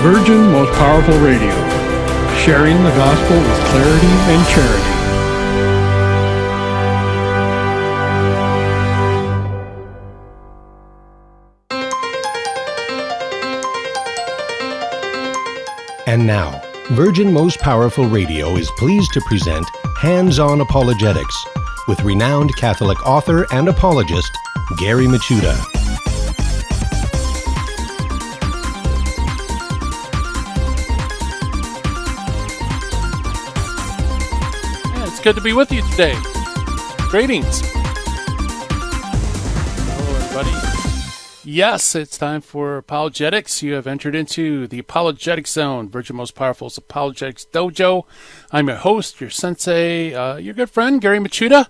Virgin Most Powerful Radio, sharing the gospel with clarity and charity. And now, Virgin Most Powerful Radio is pleased to present Hands-On Apologetics with renowned Catholic author and apologist, Gary Michuta. It's good to be with you today. Greetings. Hello, everybody. Yes, it's time for Apologetics. You have entered into the Apologetic Zone, Virgin Most Powerful's Apologetics Dojo. I'm your host, your sensei, your good friend, Gary Michuta,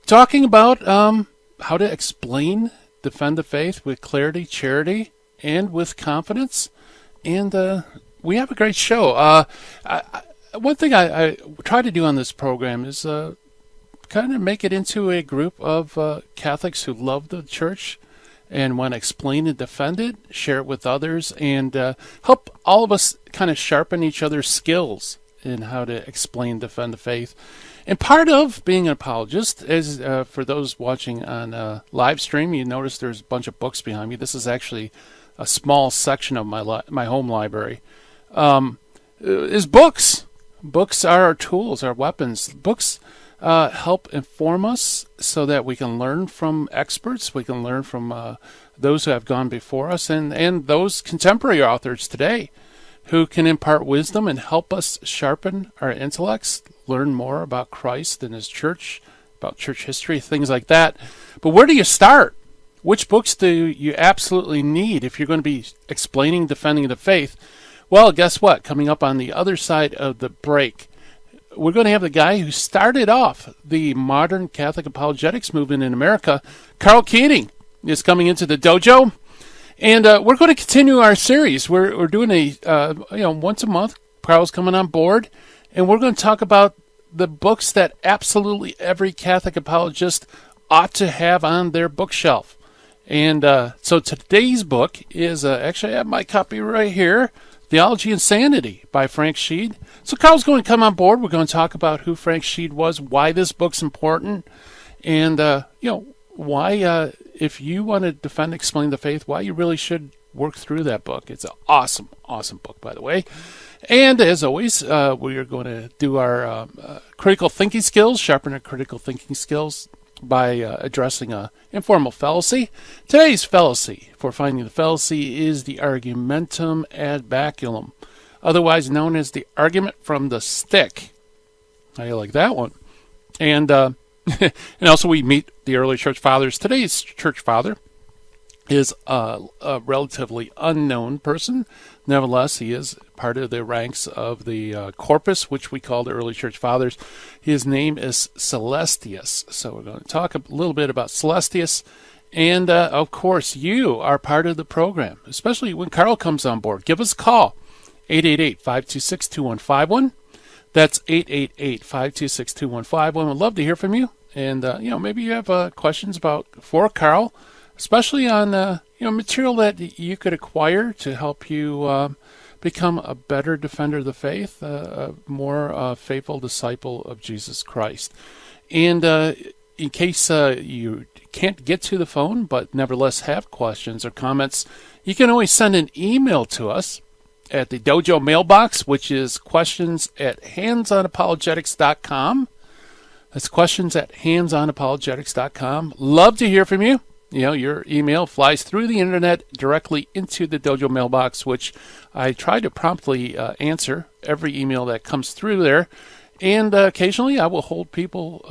talking about how to explain, defend the faith with clarity, charity, and with confidence. And we have a great show. One thing I try to do on this program is kind of make it into a group of Catholics who love the church and want to explain and defend it, share it with others, and help all of us kind of sharpen each other's skills in how to explain and defend the faith. And part of being an apologist is, for those watching on live stream, you notice there's a bunch of books behind me. This is actually a small section of my home library. Is books. Books are our tools, our weapons. Books help inform us so that we can learn from experts. We can learn from those who have gone before us and those contemporary authors today who can impart wisdom and help us sharpen our intellects, learn more about Christ and His church, about church history, things like that. But where do you start? Which books do you absolutely need if you're going to be explaining, defending the faith? Well, guess what? Coming up on the other side of the break, we're going to have the guy who started off the modern Catholic apologetics movement in America. Karl Keating is coming into the dojo, and we're going to continue our series. We're doing a once a month. Karl's coming on board, and we're going to talk about the books that absolutely every Catholic apologist ought to have on their bookshelf. And so today's book is actually I have my copy right here. Theology and Sanity by Frank Sheed. So Karl's going to come on board. We're going to talk about who Frank Sheed was, why this book's important, and why, if you want to defend, explain the faith, why you really should work through that book. It's an awesome, awesome book, by the way. And as always, we are going to do our critical thinking skills, sharpen our critical thinking skills by addressing a informal fallacy. Today's fallacy for finding the fallacy is the argumentum ad baculum, otherwise known as the argument from the stick. How do you like that one? And and also we meet the early church fathers. Today's church father is a relatively unknown person. Nevertheless, he is part of the ranks of the corpus, which we call the early church fathers. His name is Celestius. So we're going to talk a little bit about Celestius. And, of course, you are part of the program, especially when Karl comes on board. Give us a call, 888-526-2151. That's 888-526-2151. We'd love to hear from you. And, maybe you have questions for Karl, especially on material that you could acquire to help you become a better defender of the faith, a more faithful disciple of Jesus Christ. And in case you can't get to the phone but nevertheless have questions or comments, you can always send an email to us at the dojo mailbox, which is questions@handsonapologetics.com. That's questions@handsonapologetics.com. Love to hear from you. Your email flies through the internet directly into the dojo mailbox, which I try to promptly answer every email that comes through there. And occasionally I will hold people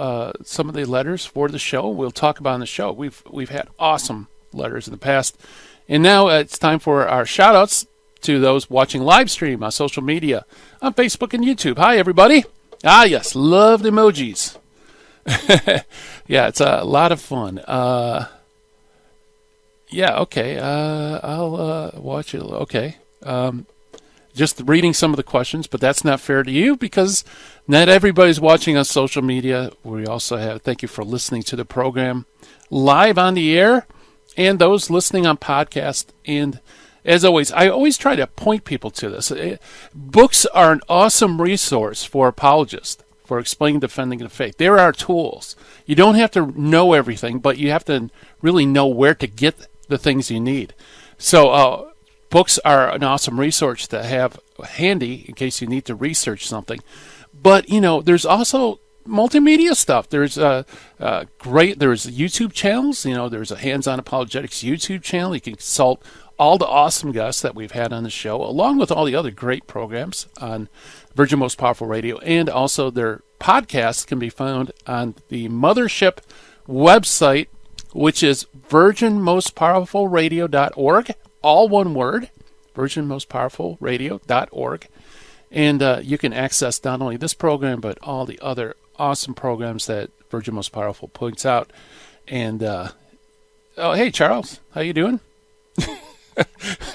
some of the letters for the show. We'll talk about on the show. We've had awesome letters in the past. And now it's time for our shout-outs to those watching live stream on social media, on Facebook and YouTube. Hi, everybody. Ah, yes, love the emojis. Yeah, it's a lot of fun. Yeah, okay. I'll watch it. Okay. Just reading some of the questions, but that's not fair to you because not everybody's watching on social media. We also have, thank you for listening to the program live on the air, and those listening on podcast and as always, I always try to point people to this. Books are an awesome resource for apologists for explaining, defending the faith. There are tools. You don't have to know everything, but you have to really know where to get the things you need. So books are an awesome resource to have handy in case you need to research something. But, there's also multimedia stuff. There's there's YouTube channels. There's a Hands-On Apologetics YouTube channel. You can consult all the awesome guests that we've had on the show, along with all the other great programs on Virgin Most Powerful Radio, and also their podcasts can be found on the Mothership website, which is virginmostpowerfulradio.org, all one word, virginmostpowerfulradio.org. And you can access not only this program, but all the other awesome programs that Virgin Most Powerful puts out. And, hey, Charles, how you doing?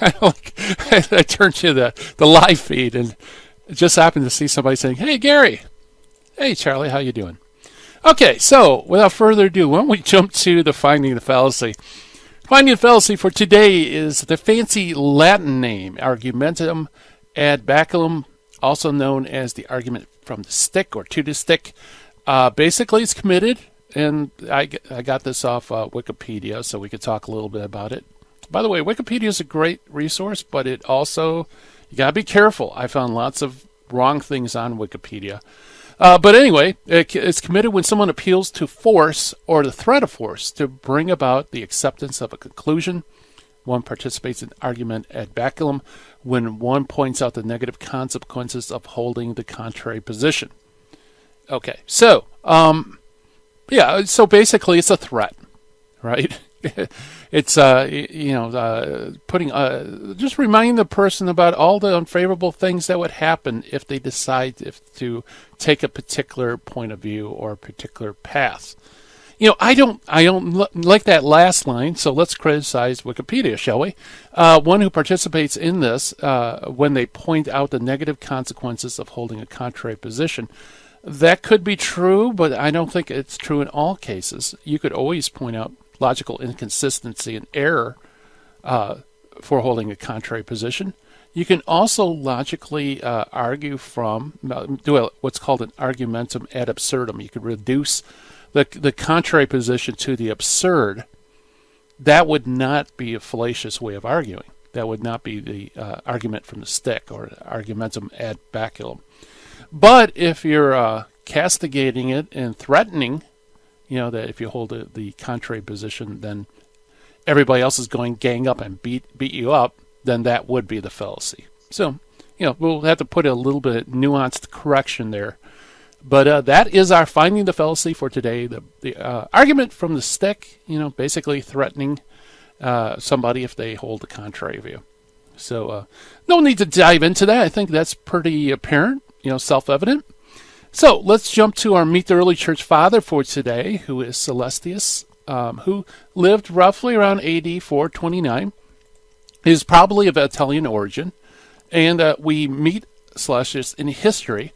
I turned to the live feed and just happened to see somebody saying, hey, Gary. Hey, Charlie, how you doing? Okay, so without further ado, why don't we jump to the Finding the Fallacy. Finding the Fallacy for today is the fancy Latin name, Argumentum ad Baculum, also known as the argument from the stick or to the stick. Basically, it's committed, and I got this off Wikipedia, so we could talk a little bit about it. By the way, Wikipedia is a great resource, but it also, you got to be careful. I found lots of wrong things on Wikipedia. But anyway, it's committed when someone appeals to force or the threat of force to bring about the acceptance of a conclusion. One participates in argument ad baculum when one points out the negative consequences of holding the contrary position. Okay, so, so basically it's a threat, right? It's, putting, just reminding the person about all the unfavorable things that would happen if they decide to take a particular point of view or a particular path. I don't like that last line, so let's criticize Wikipedia, shall we? One who participates in this, when they point out the negative consequences of holding a contrary position. That could be true, but I don't think it's true in all cases. You could always point out logical inconsistency and error for holding a contrary position. You can also logically argue from, do what's called an argumentum ad absurdum. You could reduce the contrary position to the absurd. That would not be a fallacious way of arguing. That would not be the argument from the stick or argumentum ad baculum. But if you're castigating it and threatening, that if you hold the contrary position, then everybody else is going gang up and beat you up, then that would be the fallacy. So, we'll have to put a little bit of nuanced correction there. But that is our Finding the Fallacy for today. The argument from the stick, basically threatening somebody if they hold the contrary view. So no need to dive into that. I think that's pretty apparent, self-evident. So let's jump to our Meet the Early Church Father for today, who is Celestius, who lived roughly around AD 429. He is probably of Italian origin. And we meet Celestius in history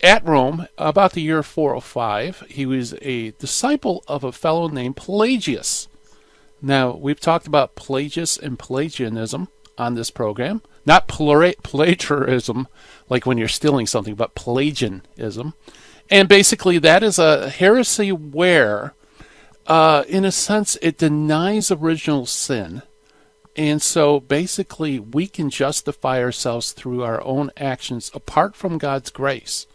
at Rome about the year 405. He was a disciple of a fellow named Pelagius. Now, we've talked about Pelagius and Pelagianism on this program. Not plagiarism, like when you're stealing something, but Pelagianism. And basically that is a heresy where, in a sense, it denies original sin. And so basically we can justify ourselves through our own actions apart from God's grace.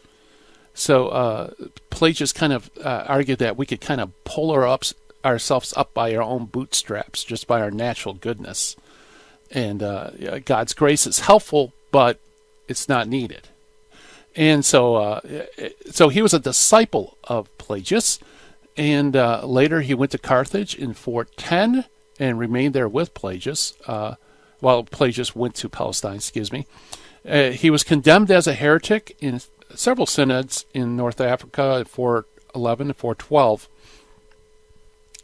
So Pelagius kind of argued that we could kind of pull ourselves up by our own bootstraps, just by our natural goodness. And God's grace is helpful, but it's not needed. And so he was a disciple of Pelagius, and later he went to Carthage in 410 and remained there with Pelagius, while Pelagius went to Palestine, He was condemned as a heretic in several synods in North Africa at 411 and 412.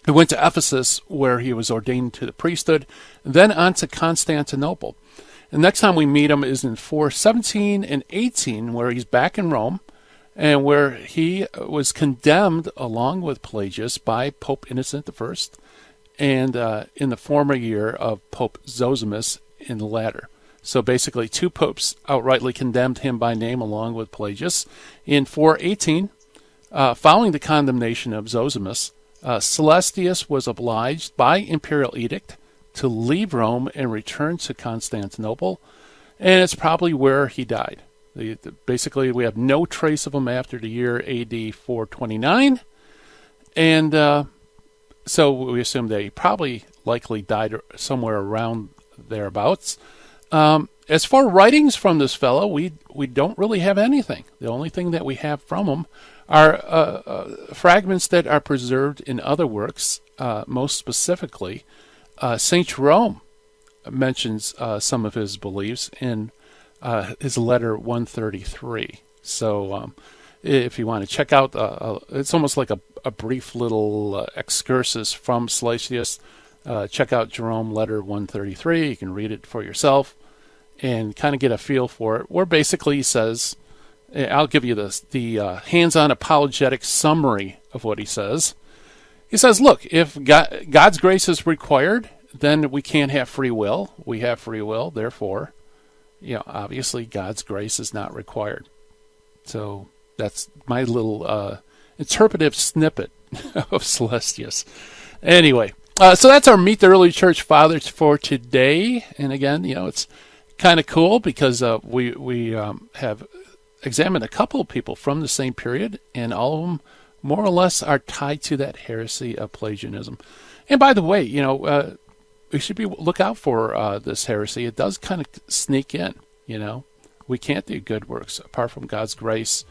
He went to Ephesus, where he was ordained to the priesthood, and then on to Constantinople. The next time we meet him is in 417 and 18, where he's back in Rome, and where he was condemned along with Pelagius by Pope Innocent I, and in the former year of Pope Zosimus in the latter. So basically, 2 popes outrightly condemned him by name along with Pelagius. In 418, following the condemnation of Zosimus, Celestius was obliged by imperial edict to leave Rome and return to Constantinople, and it's probably where he died. Basically, we have no trace of him after the year AD 429, and so we assume that he probably likely died somewhere around thereabouts. As for writings from this fellow, we don't really have anything. The only thing that we have from him are fragments that are preserved in other works. Most specifically, St. Jerome mentions some of his beliefs in his letter 133. So if you want to check out, it's almost like a brief little excursus from Celestius. Check out Jerome letter 133. You can read it for yourself and kind of get a feel for it, where basically he says, I'll give you the hands-on apologetic summary of what he says. He says, look, if God's grace is required, then we can't have free will. We have free will, therefore, obviously God's grace is not required. So that's my little interpretive snippet of Celestius. Anyway, so that's our Meet the Early Church Fathers for today. And again, it's kind of cool because we have examined a couple of people from the same period, and all of them more or less are tied to that heresy of Pelagianism. And by the way, we should look out for this heresy. It does kind of sneak in. We can't do good works apart from God's grace,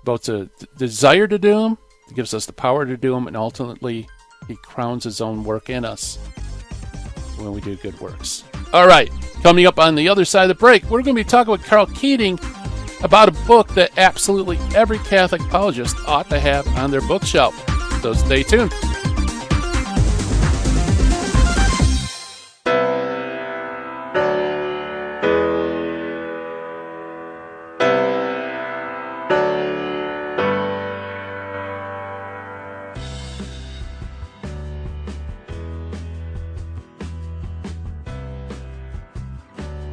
both the desire to do them, it gives us the power to do them, and ultimately he crowns his own work in us when we do good works. All right, coming up on the other side of the break, we're going to be talking with Karl Keating about a book that absolutely every Catholic apologist ought to have on their bookshelf. So stay tuned.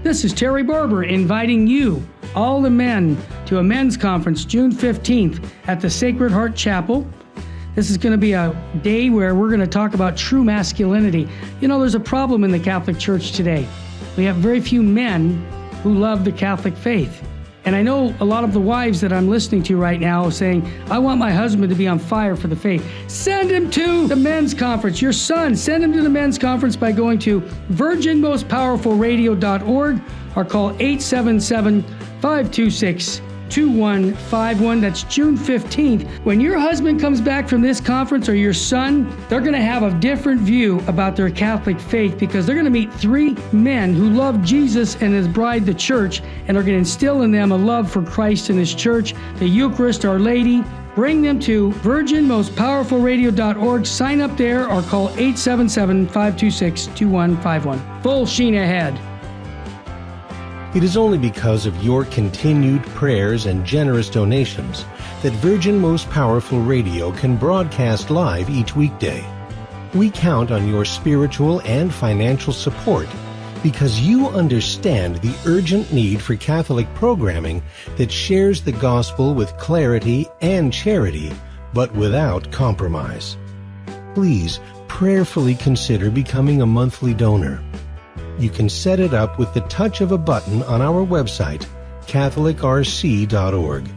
This is Terry Barber inviting you, all the men, to a men's conference June 15th at the Sacred Heart Chapel. This is going to be a day where we're going to talk about true masculinity. There's a problem in the Catholic Church today. We have very few men who love the Catholic faith. And I know a lot of the wives that I'm listening to right now saying, I want my husband to be on fire for the faith. Send him to the men's conference. Your son, send him to the men's conference by going to virginmostpowerfulradio.org or call 877-526-2151. That's June 15th. When your husband comes back from this conference, or your son, they're going to have a different view about their Catholic faith, because they're going to meet 3 men who love Jesus and his bride, the church, and are going to instill in them a love for Christ and his church, the Eucharist, Our Lady. Bring them to virginmostpowerfulradio.org. Sign up there or call 877-526-2151. Full sheen ahead. It is only because of your continued prayers and generous donations that Virgin Most Powerful Radio can broadcast live each weekday. We count on your spiritual and financial support because you understand the urgent need for Catholic programming that shares the gospel with clarity and charity, but without compromise. Please prayerfully consider becoming a monthly donor. You can set it up with the touch of a button on our website, catholicrc.org.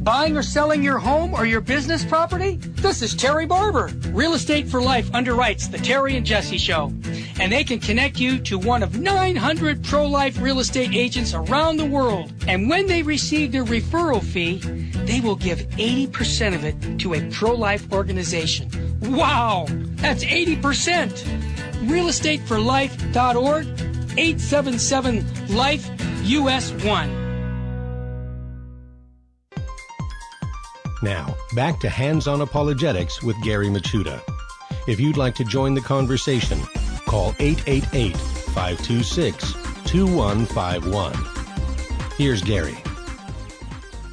Buying or selling your home or your business property? This is Terry Barber. Real Estate for Life underwrites the Terry and Jesse Show, and they can connect you to one of 900 pro-life real estate agents around the world. And when they receive their referral fee, they will give 80% of it to a pro-life organization. Wow, that's 80%. realestateforlife.org, 877-LIFE-US1. Now, back to Hands-on Apologetics with Gary Machuda. If you'd like to join the conversation, call 888-526-2151. Here's Gary.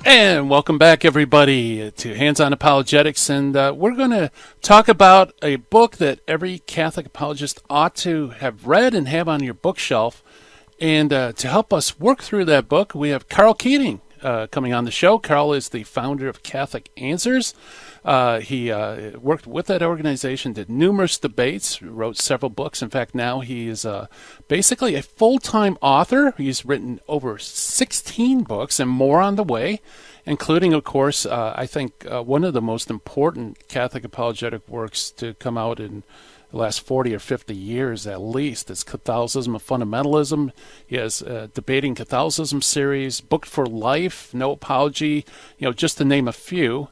And welcome back, everybody, to Hands-On Apologetics. And we're going to talk about a book that every Catholic apologist ought to have read and have on your bookshelf. And to help us work through that book, we have Karl Keating coming on the show. Karl is the founder of Catholic Answers. He worked with that organization, did numerous debates, wrote several books. In fact, now he is basically a full-time author. He's written over 16 books and more on the way, including, of course, I think one of the most important Catholic apologetic works to come out in the last 40 or 50 years at least is Catholicism and Fundamentalism. He has a Debating Catholicism series, Book for Life, No Apology, just to name a few.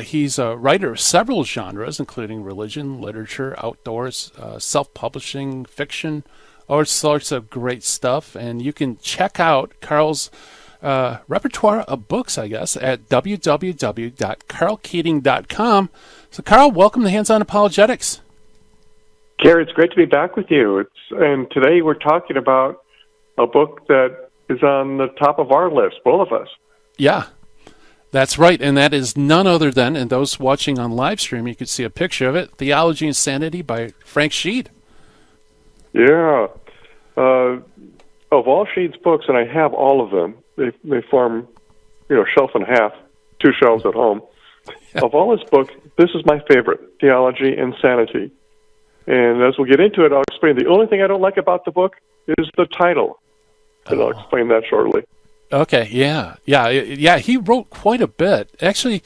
He's a writer of several genres, including religion, literature, outdoors, self-publishing, fiction, all sorts of great stuff. And you can check out Karl's repertoire of books, I guess, at www.karlkeating.com. So, Karl, welcome to Hands-On Apologetics. Gary, it's great to be back with you. And today we're talking about a book that is on the top of our list, both of us. Yeah. That's right, and that is none other than, and those watching on live stream, you can see a picture of it, Theology and Sanity by Frank Sheed. Yeah. Of all Sheed's books, and I have all of them, they form, shelf and a half, 2 shelves at home. Of all his books, this is my favorite, Theology and Sanity. And as we'll get into it, I'll explain. The only thing I don't like about the book is the title, and I'll explain that shortly. Okay, yeah. He wrote quite a bit. Actually,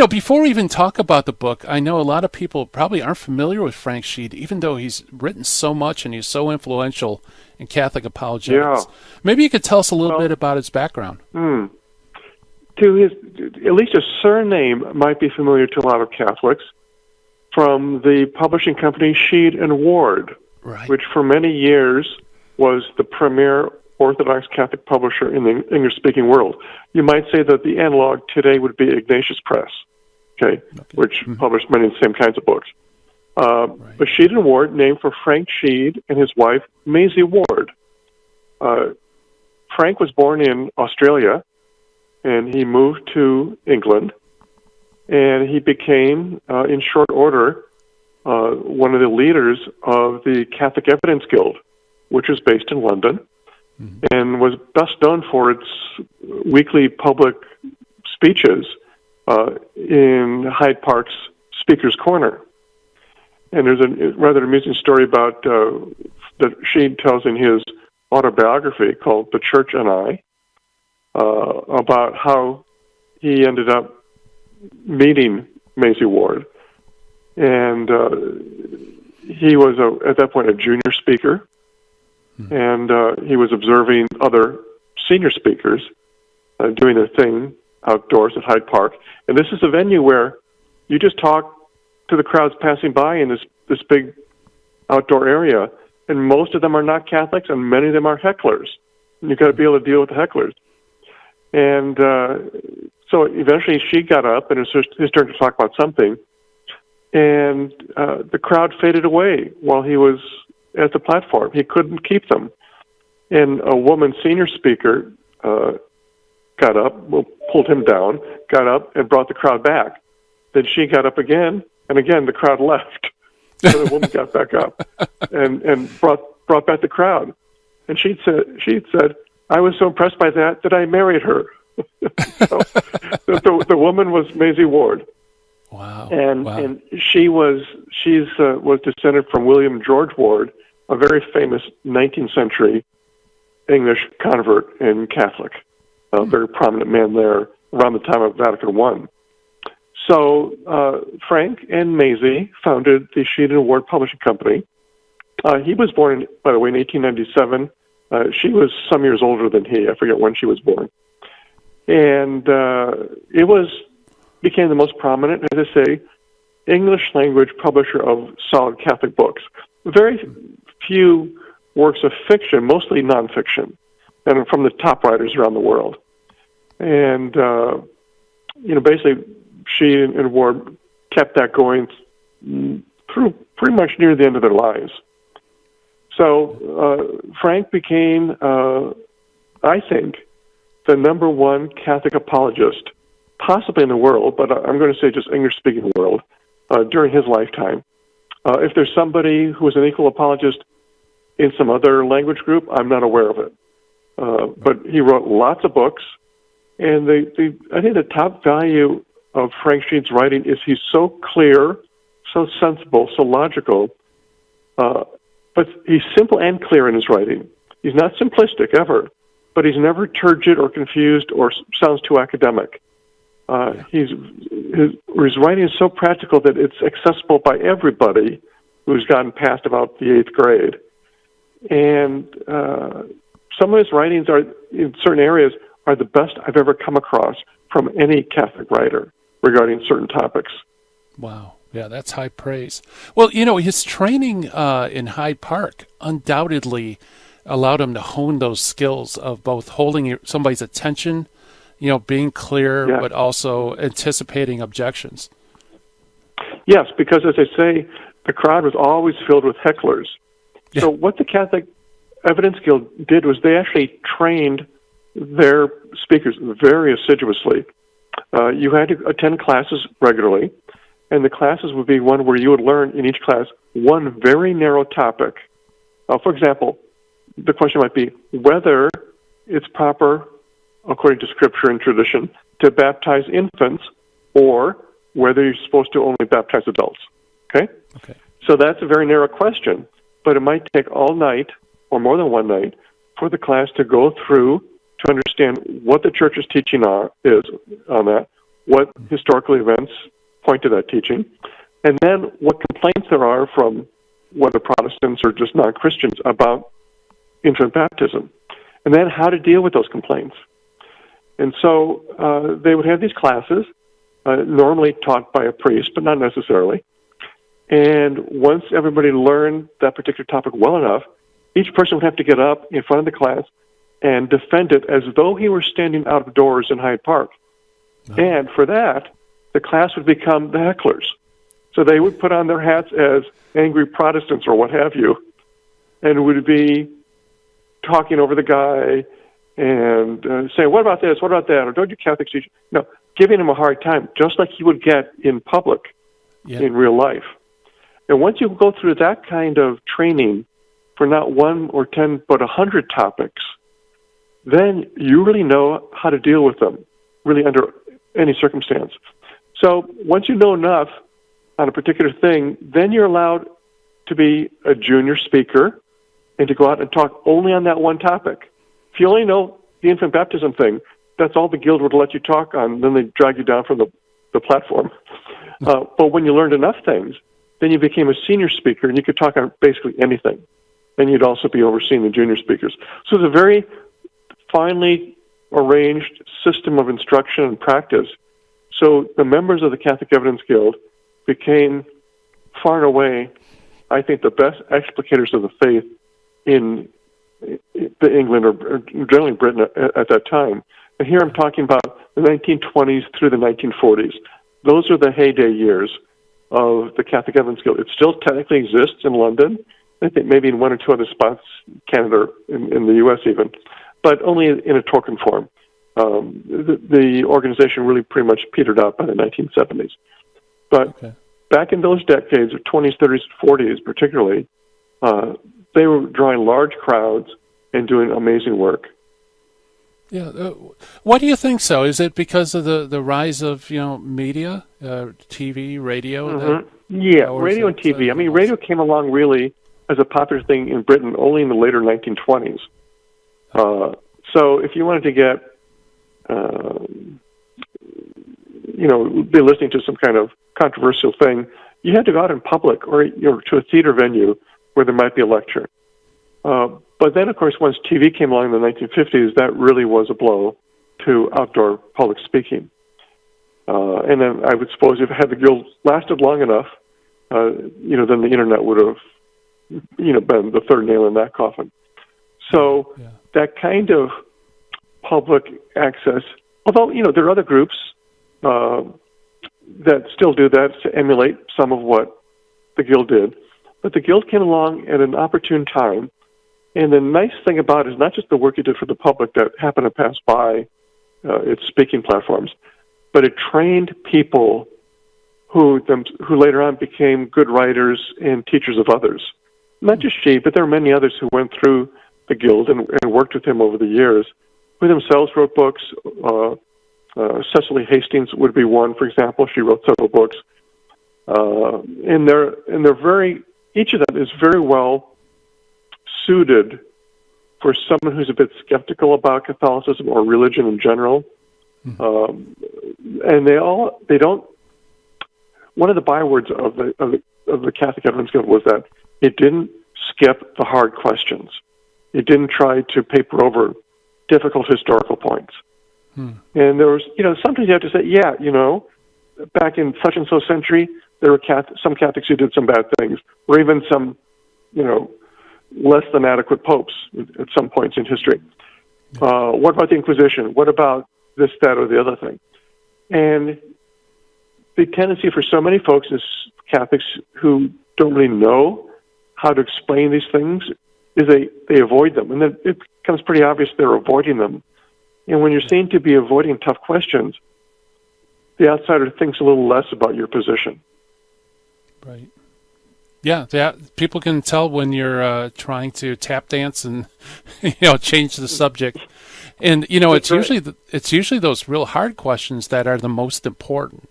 before we even talk about the book, I know a lot of people probably aren't familiar with Frank Sheed, even though he's written so much and he's so influential in Catholic apologetics. Yeah. Maybe you could tell us a little bit about his background. To at least his surname might be familiar to a lot of Catholics from the publishing company Sheed and Ward, right, which for many years was the premier Orthodox Catholic publisher in the English-speaking world. You might say that the analog today would be Ignatius Press, which published many of the same kinds of books. Right. But Sheed and Ward, named for Frank Sheed and his wife, Maisie Ward. Frank was born in Australia, and he moved to England, and he became, in short order, one of the leaders of the Catholic Evidence Guild, which is based in London, and was best known for its weekly public speeches in Hyde Park's Speaker's Corner. And there's a rather amusing story about that Sheed tells in his autobiography called The Church and I, about how he ended up meeting Maisie Ward. And he was, at that point, a junior speaker. And he was observing other senior speakers doing their thing outdoors at Hyde Park. And this is a venue where you just talk to the crowds passing by in this big outdoor area, and most of them are not Catholics, and many of them are hecklers. And you've got to be able to deal with the hecklers. And so eventually she got up, and it was his turn to talk about something. And the crowd faded away while he was at the platform. He couldn't keep them. And a woman senior speaker got up, pulled him down, got up, and brought the crowd back. Then she got up again, and again the crowd left. So the woman got back up and brought back the crowd. And she said, I was so impressed by that I married her. So the woman was Maisie Ward. Wow. And she's descended from William George Ward, a very famous 19th century English convert and Catholic, a very prominent man there around the time of Vatican I. So Frank and Maisie founded the Sheed and Ward Publishing Company. He was born, by the way, in 1897. She was some years older than he. I forget when she was born. And it became the most prominent, as I say, English language publisher of solid Catholic books. Very few works of fiction, mostly nonfiction, and from the top writers around the world. And, basically, she and Ward kept that going through pretty much near the end of their lives. So Frank became, I think, the number one Catholic apologist, possibly in the world, but I'm going to say just English-speaking world, during his lifetime. If there's somebody who is an equal apologist in some other language group, I'm not aware of it. But he wrote lots of books, and I think the top value of Frank Sheed's writing is he's so clear, so sensible, so logical, but he's simple and clear in his writing. He's not simplistic ever, but he's never turgid or confused or sounds too academic. His writing is so practical that it's accessible by everybody who's gotten past about the 8th grade. And some of his writings are, in certain areas, are the best I've ever come across from any Catholic writer regarding certain topics. Wow. Yeah, that's high praise. Well, his training in Hyde Park undoubtedly allowed him to hone those skills of both holding somebody's attention, being clear, but also anticipating objections. Yes, because as I say, the crowd was always filled with hecklers. Yeah. So what the Catholic Evidence Guild did was they actually trained their speakers very assiduously. You had to attend classes regularly, and the classes would be one where you would learn in each class one very narrow topic. For example, the question might be whether it's proper, according to Scripture and tradition, to baptize infants, or whether you're supposed to only baptize adults. Okay? So that's a very narrow question, but it might take all night, or more than one night, for the class to go through to understand what the Church's teaching is on that, what historical events point to that teaching, and then what complaints there are from whether Protestants or just non-Christians about infant baptism, and then how to deal with those complaints. And so they would have these classes, normally taught by a priest, but not necessarily. And once everybody learned that particular topic well enough, each person would have to get up in front of the class and defend it as though he were standing out of doors in Hyde Park. Oh. And for that, the class would become the hecklers. So they would put on their hats as angry Protestants or what have you, and would be talking over the guy and saying, what about this, what about that, or don't you Catholics teach? No, giving him a hard time, just like he would get in public in real life. And once you go through that kind of training for not 1 or 10, but 100 topics, then you really know how to deal with them, really under any circumstance. So once you know enough on a particular thing, then you're allowed to be a junior speaker and to go out and talk only on that one topic. If you only know the infant baptism thing, that's all the guild would let you talk on, then they drag you down from the platform. But when you learned enough things, then you became a senior speaker and you could talk on basically anything. And you'd also be overseeing the junior speakers. So it's a very finely arranged system of instruction and practice. So the members of the Catholic Evidence Guild became far and away, I think, the best explicators of the faith in England or generally Britain at that time. And here I'm talking about the 1920s through the 1940s. Those are the heyday years of the Catholic Evidence Guild. It still technically exists in London. I think maybe in 1 or 2 other spots, Canada, in the U.S. even, but only in a token form. The organization really pretty much petered out by the 1970s. But back in those decades of 20s, 30s, 40s particularly, they were drawing large crowds and doing amazing work. Yeah. Why do you think so? Is it because of the rise of media, TV, radio? Mm-hmm. Radio and TV. I mean, radio came along really as a popular thing in Britain only in the later 1920s. So if you wanted to get, be listening to some kind of controversial thing, you had to go out in public or to a theater venue where there might be a lecture. But then, of course, once TV came along in the 1950s, that really was a blow to outdoor public speaking. And then I would suppose if had the guild lasted long enough, then the internet would have, been the third nail in that coffin. So that kind of public access, although, there are other groups that still do that to emulate some of what the guild did. But the guild came along at an opportune time And the nice thing about it is not just the work you did for the public that happened to pass by its speaking platforms, but it trained people who later on became good writers and teachers of others. Not just she, but there are many others who went through the Guild and worked with him over the years, who themselves wrote books. Cecily Hastings would be one, for example. She wrote several books. And they're very, each of them is very well suited for someone who's a bit skeptical about Catholicism or religion in general. And they don't. One of the bywords of the Catholic Evidence Guild was that it didn't skip the hard questions. It didn't try to paper over difficult historical points. And there was, sometimes you have to say, back in such and so century, there were some Catholics who did some bad things, or even some, less than adequate popes at some points in history. What about the Inquisition? What about this, that, or the other thing? And the tendency for so many folks is Catholics who don't really know how to explain these things is they avoid them. And then it becomes pretty obvious they're avoiding them. And when you're seen to be avoiding tough questions, the outsider thinks a little less about your position. Right. Yeah, people can tell when you're trying to tap dance and change the subject. And it's usually those real hard questions that are the most important.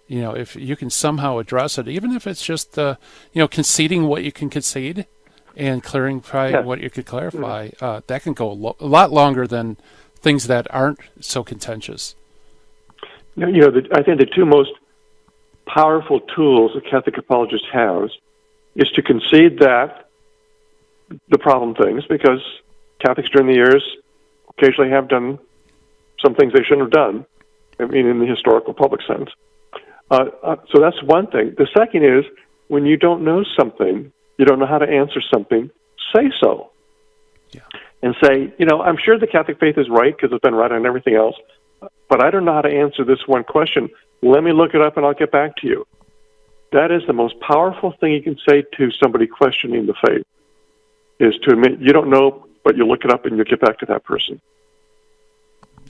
If you can somehow address it, even if it's just conceding what you can concede and clarifying what you could clarify, that can go a lot longer than things that aren't so contentious. I think the two most powerful tools a Catholic apologist has is to concede that the problem things, because Catholics during the years occasionally have done some things they shouldn't have done, in the historical public sense. So that's one thing. The second is, when you don't know something, you don't know how to answer something, say so. Yeah. And say, I'm sure the Catholic faith is right because it's been right on everything else, but I don't know how to answer this one question. Let me look it up and I'll get back to you. That is the most powerful thing you can say to somebody questioning the faith, is to admit you don't know, but you look it up and you get back to that person.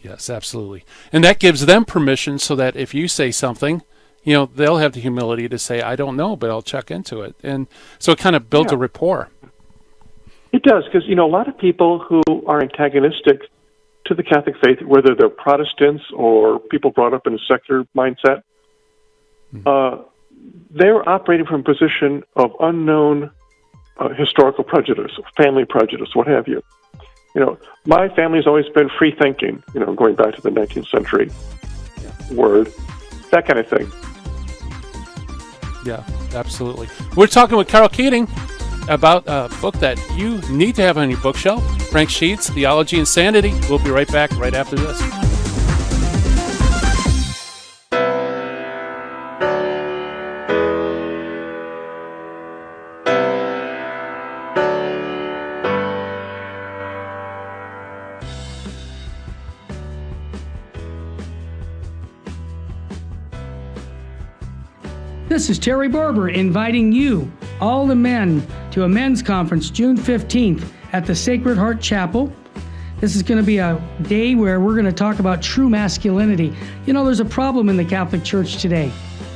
Yes, absolutely. And that gives them permission so that if you say something, they'll have the humility to say, I don't know, but I'll check into it. And so it kind of builds a rapport. It does, because, a lot of people who are antagonistic to the Catholic faith, whether they're Protestants or people brought up in a secular mindset, they're operating from a position of unknown historical prejudice, family prejudice, what have you. My family's always been free thinking, going back to the 19th century word, that kind of thing. Yeah, absolutely. We're talking with Karl Keating about a book that you need to have on your bookshelf, Frank Sheets, Theology and Sanity. We'll be right back right after this. This is Terry Barber inviting you, all the men, to a men's conference June 15th at the Sacred Heart Chapel. This is going to be a day where we're going to talk about true masculinity. There's a problem in the Catholic Church today.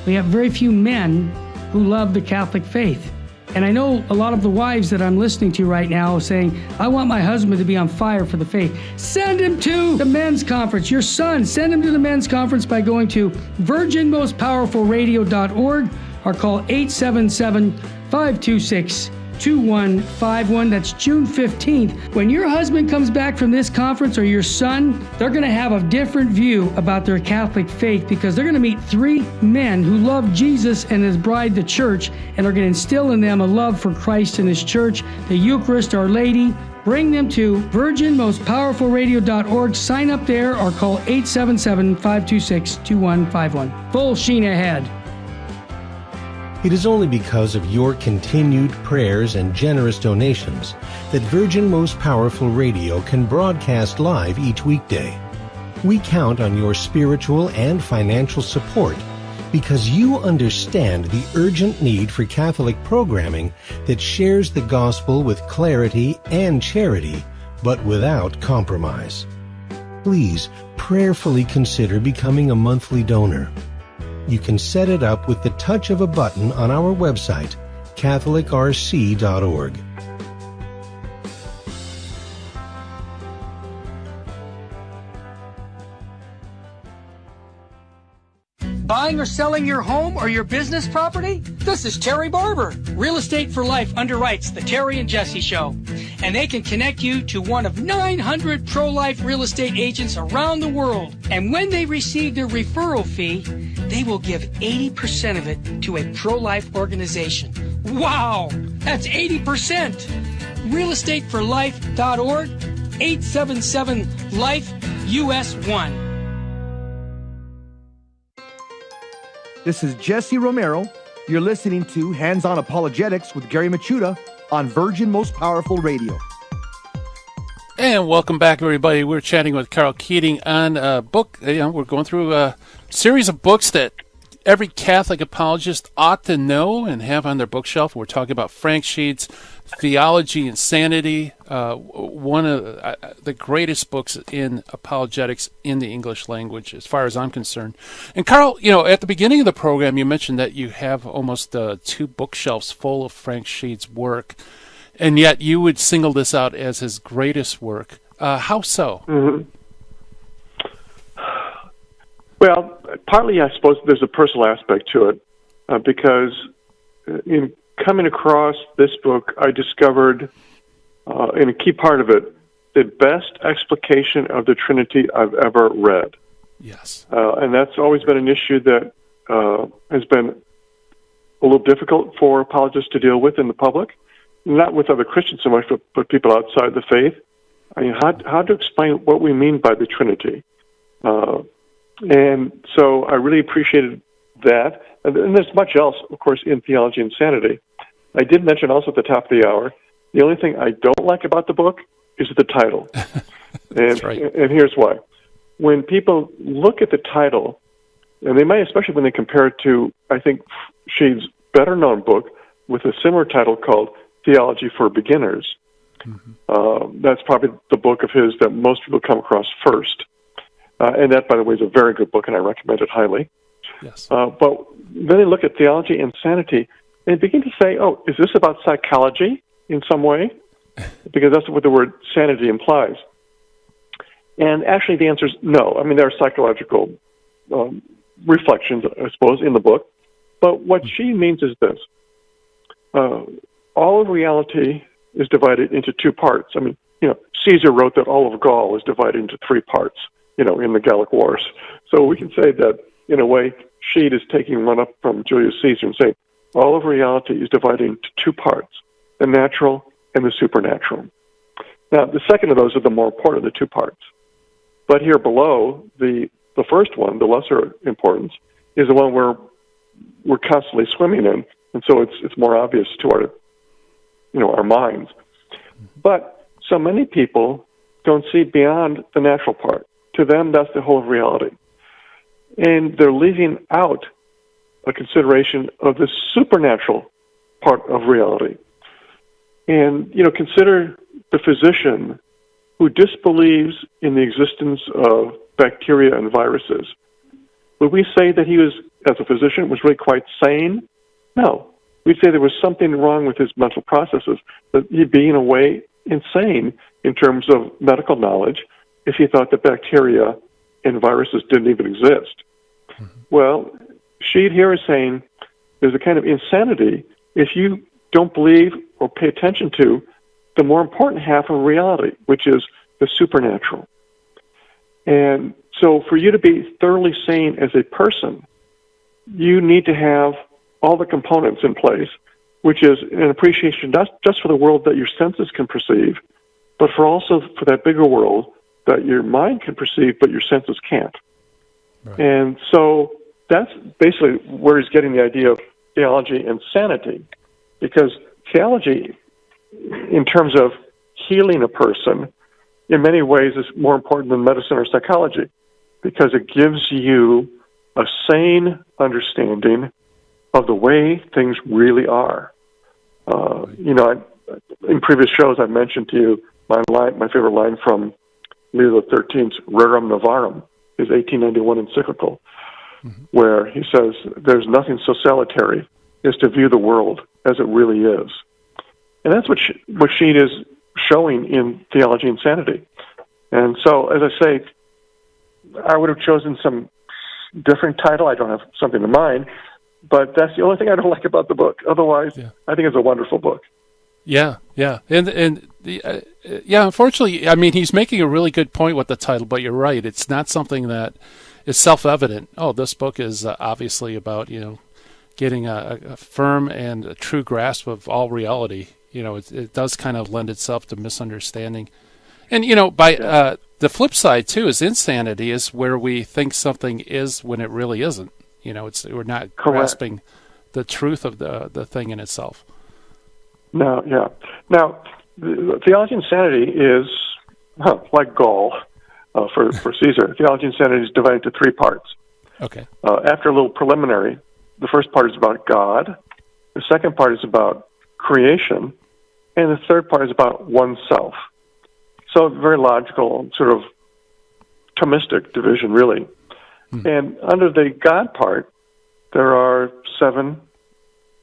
We have very few men who love the Catholic faith. And I know a lot of the wives that I'm listening to right now saying, I want my husband to be on fire for the faith. Send him to the men's conference. Your son, send him to the men's conference by going to virginmostpowerfulradio.org or call 877-526-2151. That's June 15th. When your husband comes back from this conference, or your son, they're going to have a different view about their Catholic faith, because they're going to meet three men who love Jesus and his bride, the church, and are going to instill in them a love for Christ and his church, the Eucharist, Our Lady. Bring them to virginmostpowerfulradio.org. Sign up there or call 877-526-2151. Full sheen ahead. It is only because of your continued prayers and generous donations that Virgin Most Powerful Radio can broadcast live each weekday. We count on your spiritual and financial support because you understand the urgent need for Catholic programming that shares the gospel with clarity and charity, but without compromise. Please prayerfully consider becoming a monthly donor. You can set it up with the touch of a button on our website, catholicrc.org. Buying or selling your home or your business property? This is Terry Barber. Real Estate for Life underwrites the Terry and Jesse Show. And they can connect you to one of 900 pro-life real estate agents around the world. And when they receive their referral fee, they will give 80% of it to a pro-life organization. Wow! That's 80%! realestateforlife.org, 877-LIFE-US1. This is Jesse Romero. You're listening to Hands-On Apologetics with Gary Machuda on Virgin Most Powerful Radio. And welcome back, everybody. We're chatting with Karl Keating on a book. We're going through a series of books that every Catholic apologist ought to know and have on their bookshelf. We're talking about Frank Sheed's Theology and Sanity, one of the greatest books in apologetics in the English language, as far as I'm concerned. And Karl, at the beginning of the program, you mentioned that you have almost 2 bookshelves full of Frank Sheed's work, and yet you would single this out as his greatest work. How so? Mm-hmm. Well, partly I suppose there's a personal aspect to it, because in coming across this book, I discovered, in a key part of it, the best explication of the Trinity I've ever read. Yes. And that's always been an issue that has been a little difficult for apologists to deal with in the public, not with other Christians so much, but people outside the faith. I mean, how to explain what we mean by the Trinity. And so I really appreciated that. And there's much else, of course, in Theology and Sanity. I did mention also at the top of the hour, the only thing I don't like about the book is the title. That's right. And here's why. When people look at the title, and they may, especially when they compare it to, I think, Sheed's better-known book with a similar title called Theology for Beginners. Mm-hmm. That's probably the book of his that most people come across first. And that, by the way, is a very good book, and I recommend it highly. Yes. But then they look at Theology and Sanity and begin to say, oh, is this about psychology in some way? Because that's what the word sanity implies. And actually the answer is no. I mean, there are psychological reflections, I suppose, in the book. But what she means is this. All of reality is divided into 2 parts. I mean, Caesar wrote that all of Gaul is divided into 3 parts, in the Gallic Wars. So we can say that, in a way, Sheed is taking one up from Julius Caesar and saying all of reality is divided into 2 parts, the natural and the supernatural. Now, the second of those are the more important of the 2 parts. But here below, the first one, the lesser importance, is the one we're constantly swimming in, and so it's more obvious to our minds. But so many people don't see beyond the natural part. To them, that's the whole of reality. And they're leaving out a consideration of the supernatural part of reality. And, consider the physician who disbelieves in the existence of bacteria and viruses. Would we say that he was, as a physician, was really quite sane? No. We'd say there was something wrong with his mental processes, that he'd be, in a way, insane in terms of medical knowledge if he thought that bacteria and viruses didn't even exist. Mm-hmm. Well, Sheed here is saying there's a kind of insanity if you don't believe or pay attention to the more important half of reality, which is the supernatural. And so for you to be thoroughly sane as a person, you need to have all the components in place, which is an appreciation not just for the world that your senses can perceive, but for that bigger world that your mind can perceive, but your senses can't. Right. And so that's basically where he's getting the idea of theology and sanity, because theology, in terms of healing a person, in many ways is more important than medicine or psychology, because it gives you a sane understanding of the way things really are. In previous shows, I've mentioned to you my favorite line from Leo XIII's Rerum Novarum, his 1891 encyclical, where he says, "There's nothing so salutary as to view the world as it really is." And that's what Sheed is showing in Theology and Sanity. And so, as I say, I would have chosen some different title. I don't have something in mind, but that's the only thing I don't like about the book. Otherwise, I think it's a wonderful book. Yeah, unfortunately, I mean, he's making a really good point with the title, but you're right. It's not something that is self-evident. Oh, this book is obviously about, getting a firm and a true grasp of all reality. It does kind of lend itself to misunderstanding. And, by the flip side, too, is insanity is where we think something is when it really isn't. We're not grasping the truth of the thing in itself. No, yeah. Now, the Theology and Sanity is like Gaul for Caesar. Theology and Sanity is divided into three parts. Okay. After a little preliminary, the first part is about God, the second part is about creation, and the third part is about oneself. So very logical, sort of Thomistic division, really. And under the God part, there are 7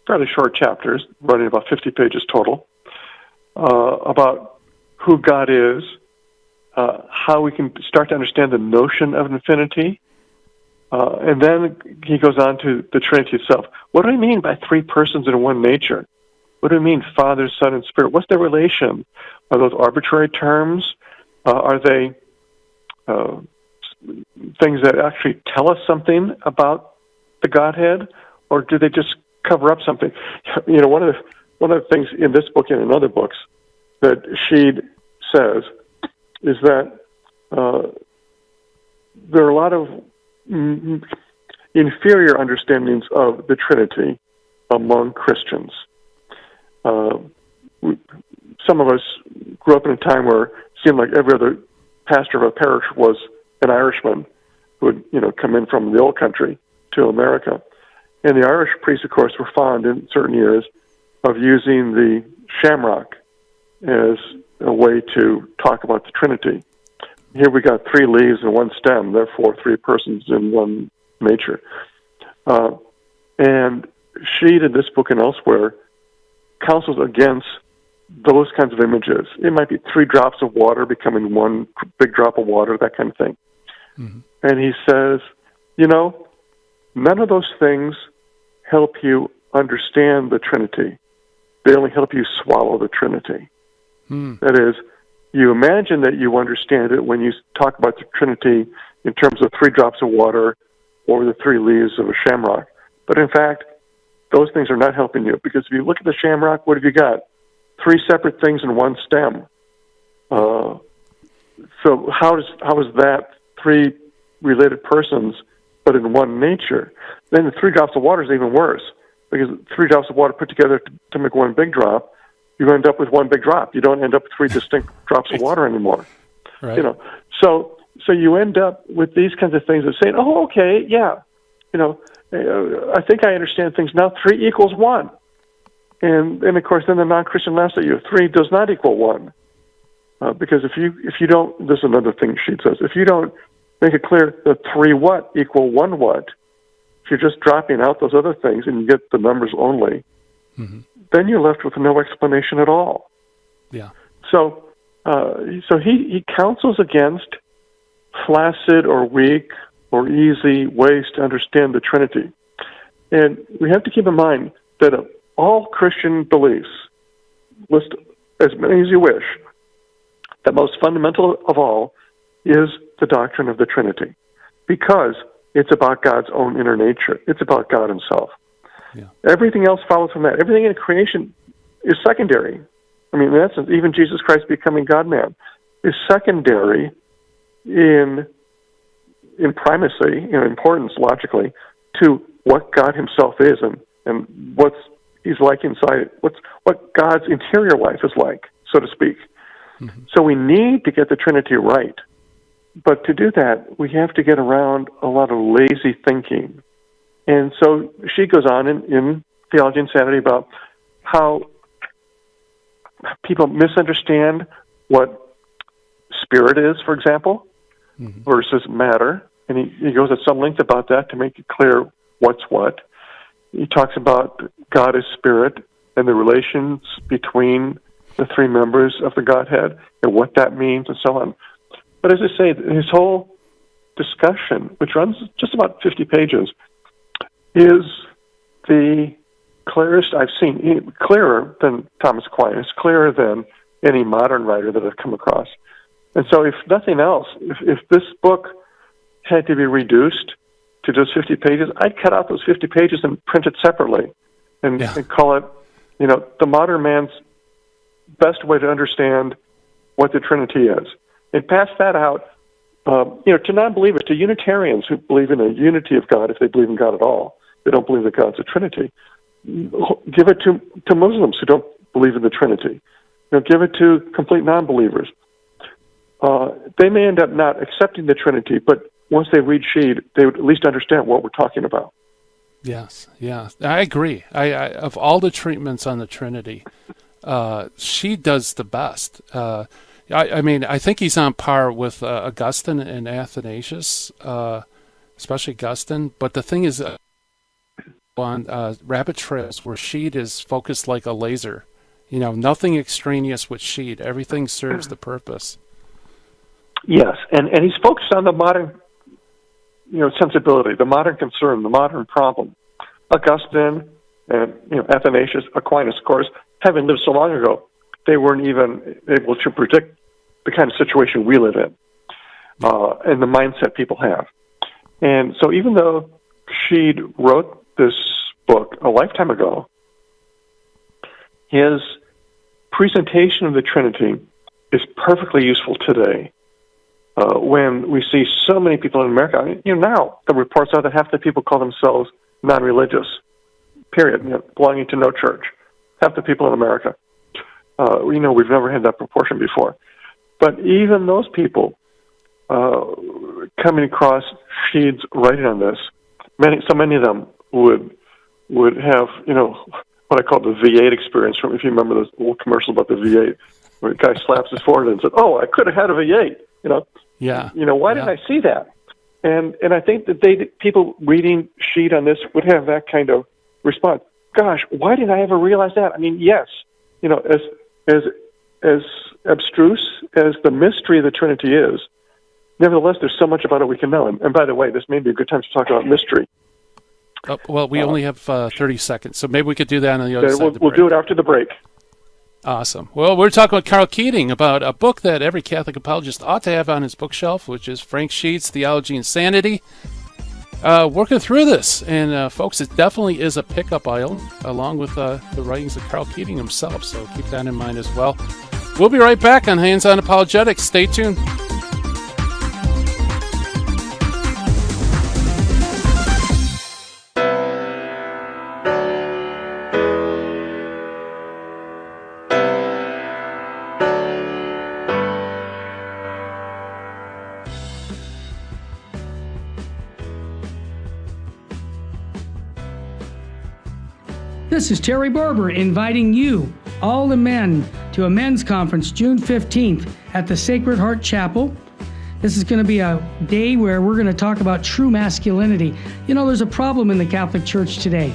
fairly short chapters, running about 50 pages total, about who God is, how we can start to understand the notion of infinity, and then he goes on to the Trinity itself. What do I mean by 3 persons in one nature? What do I mean Father, Son, and Spirit? What's their relation? Are those arbitrary terms? Are they things that actually tell us something about the Godhead, or do they just cover up something? One of the things in this book and in other books that Sheed says is that there are a lot of inferior understandings of the Trinity among Christians. Some of us grew up in a time where it seemed like every other pastor of a parish was an Irishman who would, come in from the old country to America. And the Irish priests, of course, were fond in certain years of using the shamrock as a way to talk about the Trinity. Here we got 3 leaves and 1 stem, therefore 3 persons in one nature. And Sheed, in this book and elsewhere, counsels against those kinds of images. It might be 3 drops of water becoming 1 big drop of water, that kind of thing. And he says, none of those things help you understand the Trinity. They only help you swallow the Trinity. That is, you imagine that you understand it when you talk about the Trinity in terms of 3 drops of water or the 3 leaves of a shamrock. But in fact, those things are not helping you, because if you look at the shamrock, what have you got? 3 separate things in 1 stem. So how is that 3 related persons, but in one nature? Then the 3 drops of water is even worse, because 3 drops of water put together to make 1 big drop, you end up with 1 big drop. You don't end up with 3 distinct drops of water anymore. Right. So you end up with these kinds of things that say, oh, okay, yeah, I think I understand things now. 3 equals 1. And of course, then the non-Christian laughs at you. 3 does not equal 1. Because if you don't, this is another thing Sheed says, if you don't make it clear that 3 what equal 1 what, if you're just dropping out those other things and you get the numbers only, then you're left with no explanation at all. Yeah. So he counsels against flaccid or weak or easy ways to understand the Trinity. And we have to keep in mind that all Christian beliefs, list as many as you wish, the most fundamental of all is the doctrine of the Trinity, because it's about God's own inner nature. It's about God himself. Yeah. Everything else follows from that. Everything in creation is secondary. I mean, in essence, even Jesus Christ becoming God-man is secondary in primacy, in importance, logically, to what God himself is and what he's like inside, what God's interior life is like, so to speak. So we need to get the Trinity right. But to do that, we have to get around a lot of lazy thinking. And so she goes on in Theology and Sanity about how people misunderstand what spirit is, for example, versus matter. And he goes at some length about that to make it clear what's what. He talks about God as spirit and the relations between the three members of the Godhead and what that means and so on. But as I say, his whole discussion, which runs just about 50 pages, is the clearest I've seen, clearer than Thomas Aquinas, clearer than any modern writer that I've come across. And so if nothing else, if this book had to be reduced to just 50 pages, I'd cut out those 50 pages and print it separately and call it, the modern man's best way to understand what the Trinity is. And pass that out, to non-believers, to Unitarians who believe in a unity of God, if they believe in God at all. They don't believe that God's a Trinity. Give it to Muslims who don't believe in the Trinity. Give it to complete non-believers. They may end up not accepting the Trinity, but once they read Sheed, they would at least understand what we're talking about. Yes, I agree. I of all the treatments on the Trinity, she does the best. I think he's on par with Augustine and Athanasius, especially Augustine. But the thing is, on Rabbit Trails, where Sheed is focused like a laser, nothing extraneous with Sheed. Everything serves the purpose. Yes, and he's focused on the modern, sensibility, the modern concern, the modern problem. Augustine and Athanasius, Aquinas, of course, having lived so long ago, they weren't even able to predict the kind of situation we live in and the mindset people have. And so even though Sheed wrote this book a lifetime ago, his presentation of the Trinity is perfectly useful today. When we see so many people in America, now the reports are that half the people call themselves non-religious, period, belonging to no church. Half the people in America. We've never had that proportion before. But even those people coming across Sheed's writing on this, so many of them would have, what I call the V8 experience from, if you remember this old commercial about the V8, where the guy slaps his forehead and says, "Oh, I could have had a V8." Why didn't I see that? And I think that people reading Sheed on this would have that kind of response. Gosh, why didn't I ever realize that? I mean, yes, as abstruse as the mystery of the Trinity is, nevertheless, there's so much about it we can know. And by the way, this may be a good time to talk about mystery. Oh, well, we only have 30 seconds, so maybe we could do that on the other side of the break. We'll do it after the break. Awesome. Well, we're talking with Karl Keating about a book that every Catholic apologist ought to have on his bookshelf, which is Frank Sheed's Theology and Sanity. Working through this, and folks, it definitely is a pickup item, along with the writings of Karl Keating himself, so keep that in mind as well. We'll be right back on Hands on Apologetics. Stay tuned. This is Terry Barber inviting you, all the men, to a men's conference June 15th at the Sacred Heart Chapel. This is going to be a day where we're going to talk about true masculinity. There's a problem in the Catholic Church today.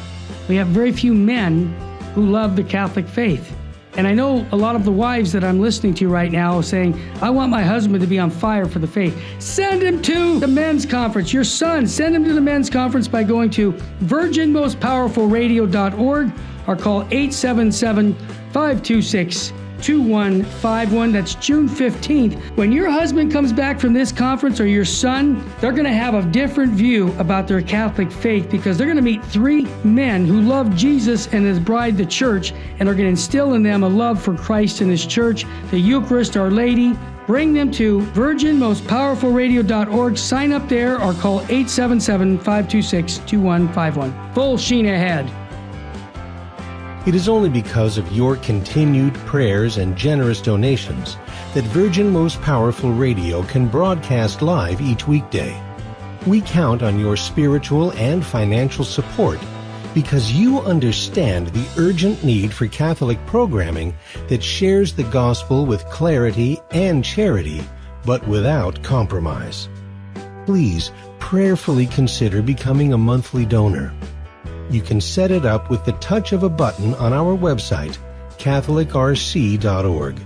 We have very few men who love the Catholic faith. And I know a lot of the wives that I'm listening to right now saying, I want my husband to be on fire for the faith. Send him to the men's conference. Your son, send him to the men's conference by going to virginmostpowerfulradio.org or call 877-526-2151. That's June 15th. When your husband comes back from this conference, or your son, they're going to have a different view about their Catholic faith, because they're going to meet three men who love Jesus and his bride, the church, and are going to instill in them a love for Christ and his church, the Eucharist, Our Lady. Bring them to virginmostpowerfulradio.org. Sign up there or call 877-526-2151. Full sheen ahead. It is only because of your continued prayers and generous donations that Virgin Most Powerful Radio can broadcast live each weekday. We count on your spiritual and financial support because you understand the urgent need for Catholic programming that shares the gospel with clarity and charity, but without compromise. Please prayerfully consider becoming a monthly donor. You can set it up with the touch of a button on our website, catholicrc.org.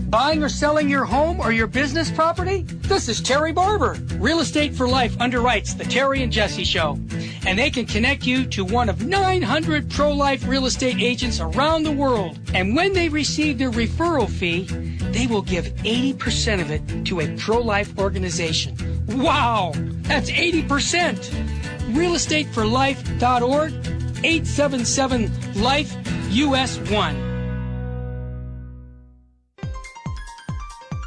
Buying or selling your home or your business property? This is Terry Barber. Real Estate for Life underwrites the Terry and Jesse Show. And they can connect you to one of 900 pro-life real estate agents around the world. And when they receive their referral fee, they will give 80% of it to a pro-life organization. Wow! That's 80%! realestateforlife.org, 877-LIFE-US1.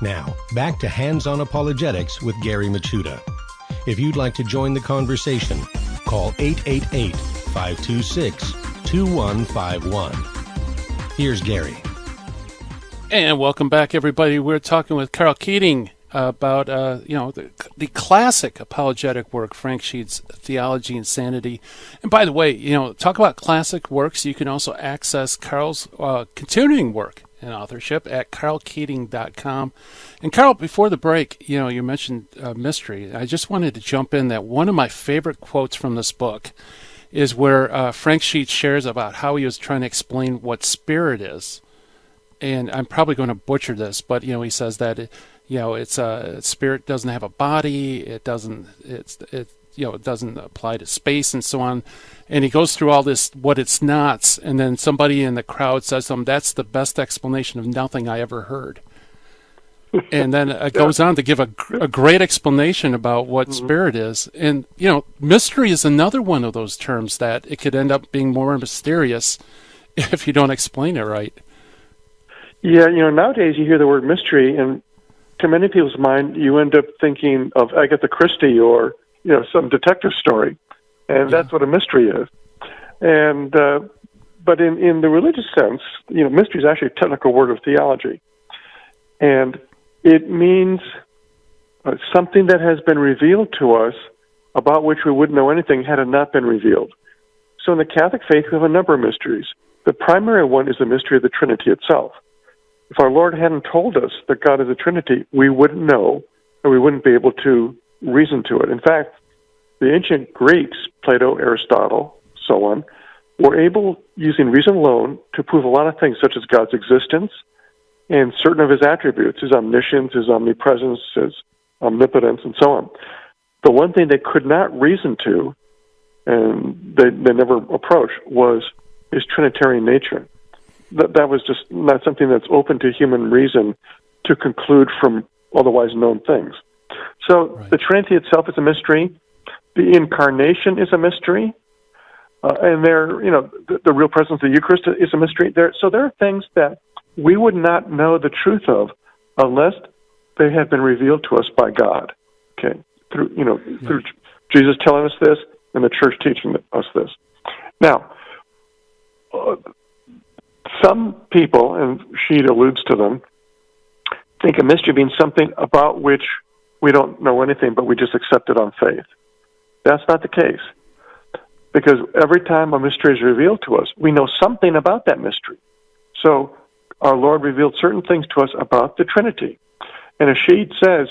Now, back to Hands-on Apologetics with Gary Machuda. If you'd like to join the conversation, call 888-526-2151. Here's Gary. And welcome back, everybody. We're talking with Karl Keating about the classic apologetic work, Frank Sheet's Theology and Sanity. And by the way, talk about classic works. You can also access Karl's continuing work and authorship at karlkeating.com. And Karl, before the break, you mentioned mystery. I just wanted to jump in that one of my favorite quotes from this book is where Frank Sheet shares about how he was trying to explain what spirit is. And I'm probably going to butcher this, but he says that it's spirit doesn't have a body. It doesn't apply to space and so on. And he goes through all this, what it's not, and then somebody in the crowd says to him, "That's the best explanation of nothing I ever heard." And then it goes on to give a great explanation about what spirit is. And, mystery is another one of those terms that it could end up being more mysterious if you don't explain it right. Yeah, nowadays you hear the word mystery, and to many people's mind, you end up thinking of Agatha Christie or, some detective story. And that's what a mystery is. And but in the religious sense, mystery is actually a technical word of theology. And it means something that has been revealed to us about which we wouldn't know anything had it not been revealed. So in the Catholic faith, we have a number of mysteries. The primary one is the mystery of the Trinity itself. If our Lord hadn't told us that God is a Trinity, we wouldn't know, and we wouldn't be able to reason to it. In fact, the ancient Greeks, Plato, Aristotle, so on, were able, using reason alone, to prove a lot of things, such as God's existence and certain of his attributes, his omniscience, his omnipresence, his omnipotence, and so on. The one thing they could not reason to, and they never approached, was his Trinitarian nature. That was just not something that's open to human reason to conclude from otherwise known things. So The Trinity itself is a mystery. The Incarnation is a mystery. And the real presence of the Eucharist is a mystery. So there are things that we would not know the truth of unless they had been revealed to us by God. Okay, through Jesus telling us this and the Church teaching us this. Now, some people, and Sheet alludes to them, think a mystery means something about which we don't know anything, but we just accept it on faith. That's not the case. Because every time a mystery is revealed to us, we know something about that mystery. So our Lord revealed certain things to us about the Trinity. And as Sheet says,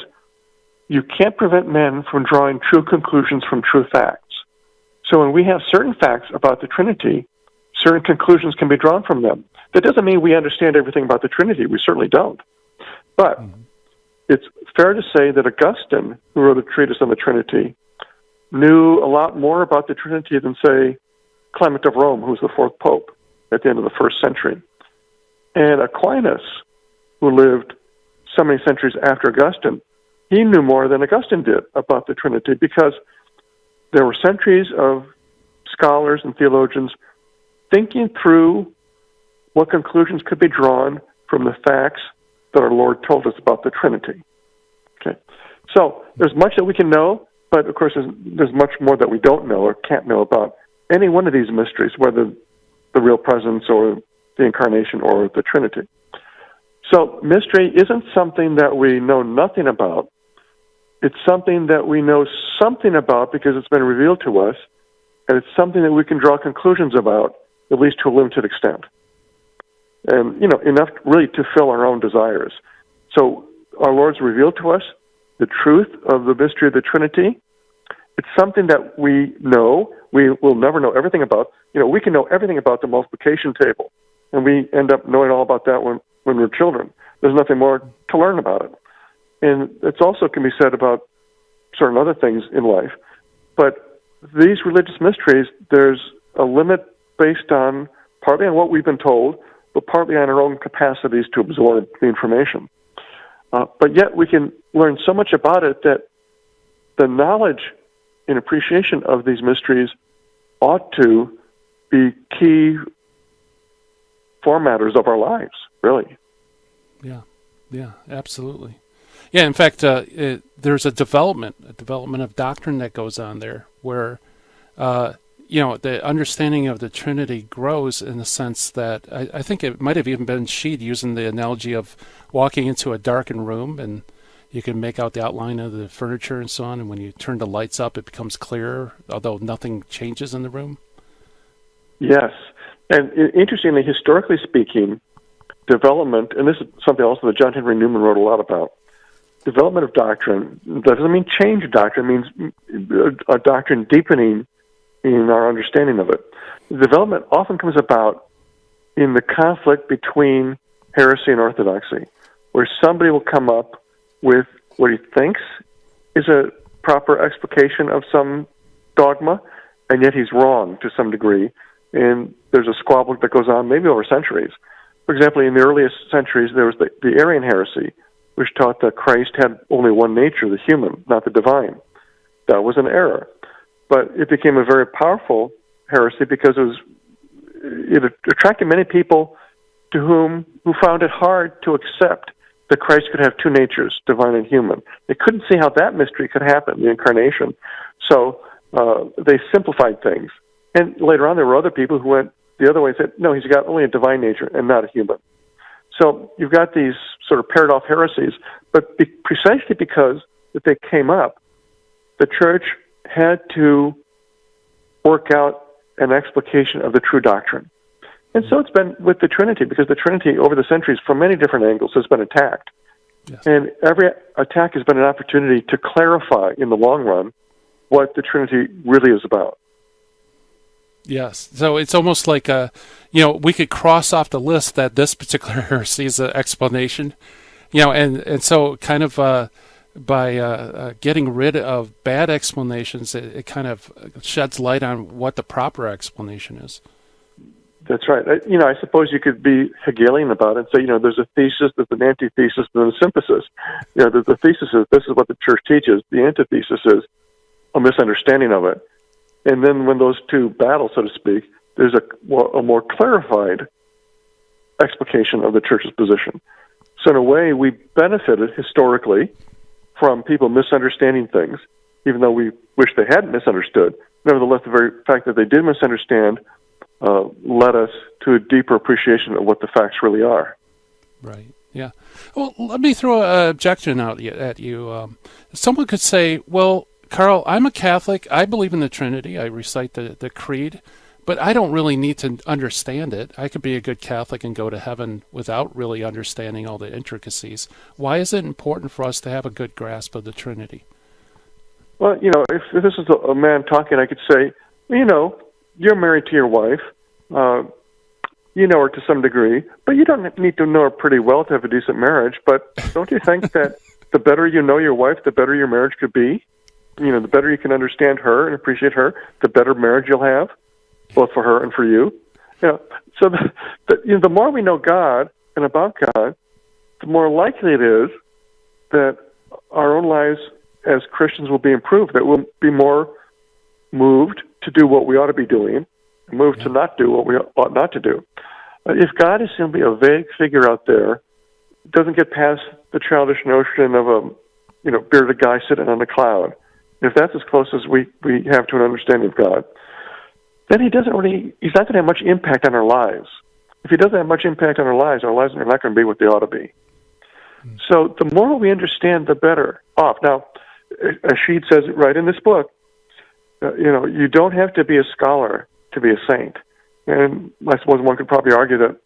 you can't prevent men from drawing true conclusions from true facts. So when we have certain facts about the Trinity, certain conclusions can be drawn from them. That doesn't mean we understand everything about the Trinity. We certainly don't. But it's fair to say that Augustine, who wrote a treatise on the Trinity, knew a lot more about the Trinity than, say, Clement of Rome, who was the fourth pope at the end of the first century. And Aquinas, who lived so many centuries after Augustine, he knew more than Augustine did about the Trinity because there were centuries of scholars and theologians thinking through what conclusions could be drawn from the facts that our Lord told us about the Trinity. Okay. So there's much that we can know, but of course there's much more that we don't know or can't know about any one of these mysteries, whether the real presence or the incarnation or the Trinity. So mystery isn't something that we know nothing about. It's something that we know something about because it's been revealed to us, and it's something that we can draw conclusions about, at least to a limited extent. And, enough really to fill our own desires. So our Lord's revealed to us the truth of the mystery of the Trinity. It's something that we know, we will never know everything about. We can know everything about the multiplication table, and we end up knowing all about that when we're children. There's nothing more to learn about it. And it also can be said about certain other things in life. But these religious mysteries, there's a limit based on, partly on what we've been told, but partly on our own capacities to absorb the information. But yet we can learn so much about it that the knowledge and appreciation of these mysteries ought to be key formatters of our lives, really. Yeah, absolutely. Yeah, in fact, there's a development of doctrine that goes on there where, the understanding of the Trinity grows in the sense that I think it might have even been Sheed using the analogy of walking into a darkened room and you can make out the outline of the furniture and so on, and when you turn the lights up, it becomes clearer, although nothing changes in the room. Yes, and interestingly, historically speaking, development, and this is something also that John Henry Newman wrote a lot about, development of doctrine doesn't mean change of doctrine. It means a doctrine deepening in our understanding of it. Development often comes about in the conflict between heresy and orthodoxy, where somebody will come up with what he thinks is a proper explication of some dogma, and yet he's wrong to some degree, and there's a squabble that goes on maybe over centuries. For example, in the earliest centuries, there was the Arian heresy, which taught that Christ had only one nature, the human, not the divine. That was an error. But it became a very powerful heresy because it attracted many people who found it hard to accept that Christ could have two natures, divine and human. They couldn't see how that mystery could happen, the incarnation. So they simplified things. And later on, there were other people who went the other way and said, no, he's got only a divine nature and not a human. So you've got these sort of paired off heresies, but precisely because that they came up, the church had to work out an explication of the true doctrine. And so it's been with the Trinity, because the Trinity over the centuries from many different angles has been attacked. Yes. And every attack has been an opportunity to clarify in the long run what the Trinity really is about. Yes. So it's almost like, we could cross off the list that this particular heresy is an explanation, and so kind of by getting rid of bad explanations, it kind of sheds light on what the proper explanation is. That's right. I suppose you could be Hegelian about it and say, there's a thesis, there's an antithesis, and then a synthesis. The thesis is this is what the church teaches. The antithesis is a misunderstanding of it. And then when those two battle, so to speak, there's a more clarified explication of the church's position. So in a way, we benefited historically from people misunderstanding things, even though we wish they hadn't misunderstood. Nevertheless, the very fact that they did misunderstand led us to a deeper appreciation of what the facts really are. Right, yeah. Well, let me throw an objection out at you. Someone could say, well, Karl, I'm a Catholic. I believe in the Trinity. I recite the Creed, but I don't really need to understand it. I could be a good Catholic and go to heaven without really understanding all the intricacies. Why is it important for us to have a good grasp of the Trinity? Well, if this is a man talking, I could say, you're married to your wife. You know her to some degree, but you don't need to know her pretty well to have a decent marriage. But don't you think that the better you know your wife, the better your marriage could be? The better you can understand her and appreciate her, the better marriage you'll have, both for her and for you. So the more we know God and about God, the more likely it is that our own lives as Christians will be improved, that we'll be more moved to do what we ought to be doing, and moved to not do what we ought not to do. If God is simply a vague figure out there, doesn't get past the childish notion of a bearded guy sitting on a cloud, if that's as close as we have to an understanding of God, then he's not going to have much impact on our lives. If he doesn't have much impact on our lives are not going to be what they ought to be. So the more we understand, the better off. Now, Rashid says it right in this book, you don't have to be a scholar to be a saint. And I suppose one could probably argue that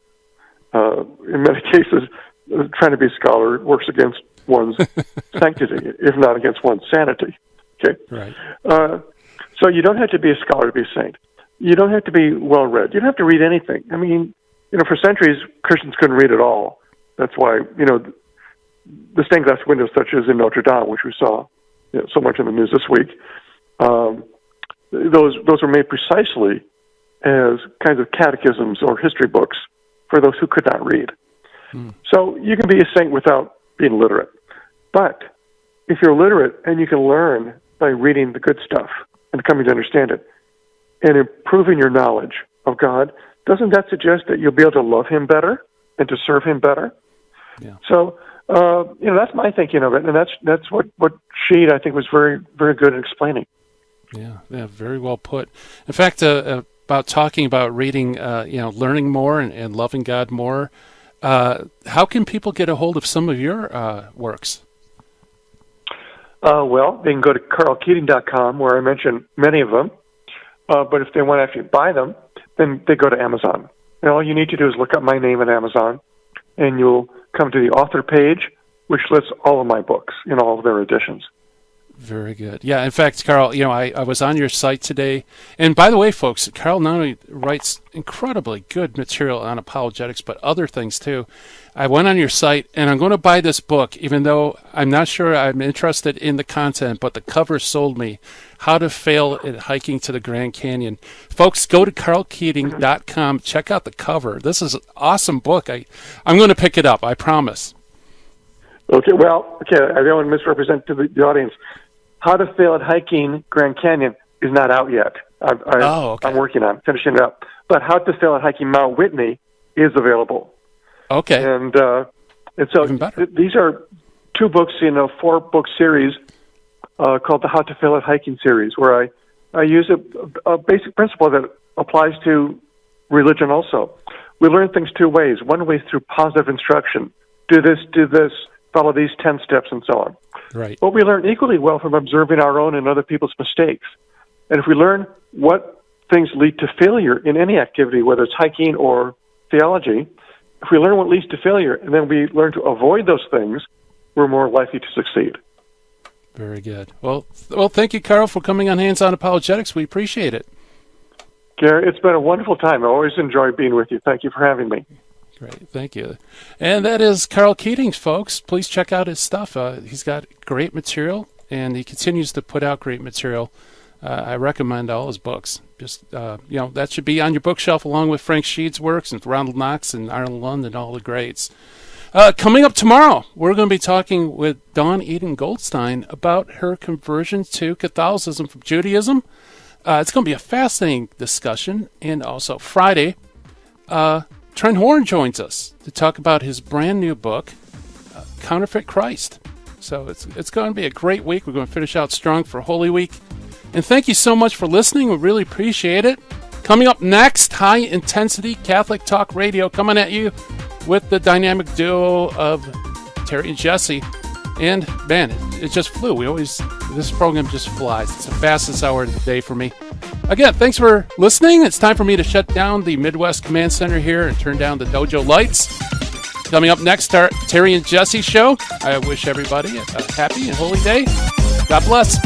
in many cases, trying to be a scholar works against one's sanctity, if not against one's sanity. Okay, right. So you don't have to be a scholar to be a saint. You don't have to be well read. You don't have to read anything. I mean, for centuries Christians couldn't read at all. That's why the stained glass windows, such as in Notre Dame, which we saw so much in the news this week, those were made precisely as kinds of catechisms or history books for those who could not read. So you can be a saint without being literate. But if you're literate and you can learn by reading the good stuff and coming to understand it and improving your knowledge of God, doesn't that suggest that you'll be able to love him better and to serve him better? Yeah. So, that's my thinking of it, and that's what Sheed, I think, was very, very good at explaining. Yeah, very well put. In fact, about talking about reading, learning more and loving God more, how can people get a hold of some of your works? Well, they can go to karlkeating.com, where I mention many of them. But if they want to actually buy them, then they go to Amazon. And all you need to do is look up my name at Amazon, and you'll come to the author page, which lists all of my books in all of their editions. Very good. Yeah, in fact, Karl, I was on your site today. And by the way, folks, Karl not only writes incredibly good material on apologetics, but other things too. I went on your site, and I'm going to buy this book, even though I'm not sure I'm interested in the content, but the cover sold me. How to Fail at Hiking to the Grand Canyon. Folks, go to karlkeating.com. Check out the cover. This is an awesome book. I'm going to pick it up, I promise. Okay, I don't want to misrepresent to the audience. How to Fail at Hiking Grand Canyon is not out yet. I'm working on finishing it up. But How to Fail at Hiking Mount Whitney is available. Okay. And so these are two books in a 4-book series called the How to Fail at Hiking series, where I use a basic principle that applies to religion also. We learn things two ways. One way is through positive instruction. Do this, follow these 10 steps, and so on. Right. But we learn equally well from observing our own and other people's mistakes. And if we learn what things lead to failure in any activity, whether it's hiking or theology, if we learn what leads to failure and then we learn to avoid those things, we're more likely to succeed. Very good. Well, thank you, Karl, for coming on Hands On Apologetics. We appreciate it. Gary, it's been a wonderful time. I always enjoy being with you. Thank you for having me. Great, thank you. And that is Karl Keating, folks. Please check out his stuff. He's got great material, and he continues to put out great material. I recommend all his books. Just, that should be on your bookshelf along with Frank Sheed's works and Ronald Knox and Ireland Lund and all the greats. Coming up tomorrow, we're going to be talking with Dawn Eden Goldstein about her conversion to Catholicism from Judaism. It's going to be a fascinating discussion. And also Friday, Trent Horn joins us to talk about his brand new book, Counterfeit Christ. So it's going to be a great week. We're going to finish out strong for Holy Week. And thank you so much for listening. We really appreciate it. Coming up next, High Intensity Catholic Talk Radio coming at you with the dynamic duo of Terry and Jesse. And man, it just flew. This program just flies. It's the fastest hour of the day for me. Again, thanks for listening. It's time for me to shut down the Midwest Command Center here and turn down the dojo lights. Coming up next, our Terry and Jesse show. I wish everybody a happy and holy day. God bless.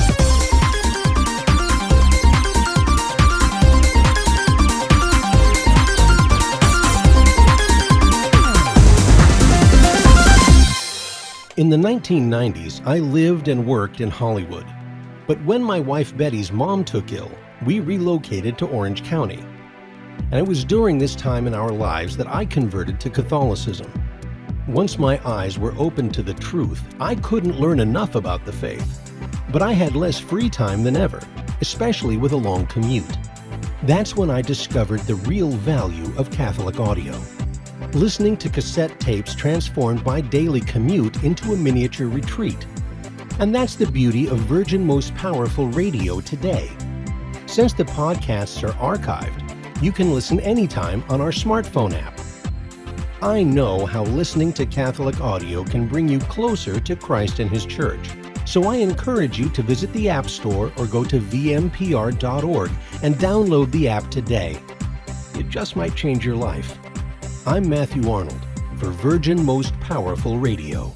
In the 1990s, I lived and worked in Hollywood. But when my wife Betty's mom took ill, we relocated to Orange County. And it was during this time in our lives that I converted to Catholicism. Once my eyes were opened to the truth, I couldn't learn enough about the faith. But I had less free time than ever, especially with a long commute. That's when I discovered the real value of Catholic audio. Listening to cassette tapes transformed my daily commute into a miniature retreat. And that's the beauty of Virgin Most Powerful Radio today. Since the podcasts are archived, you can listen anytime on our smartphone app. I know how listening to Catholic audio can bring you closer to Christ and His Church. So I encourage you to visit the App Store or go to vmpr.org and download the app today. It just might change your life. I'm Matthew Arnold for Virgin Most Powerful Radio.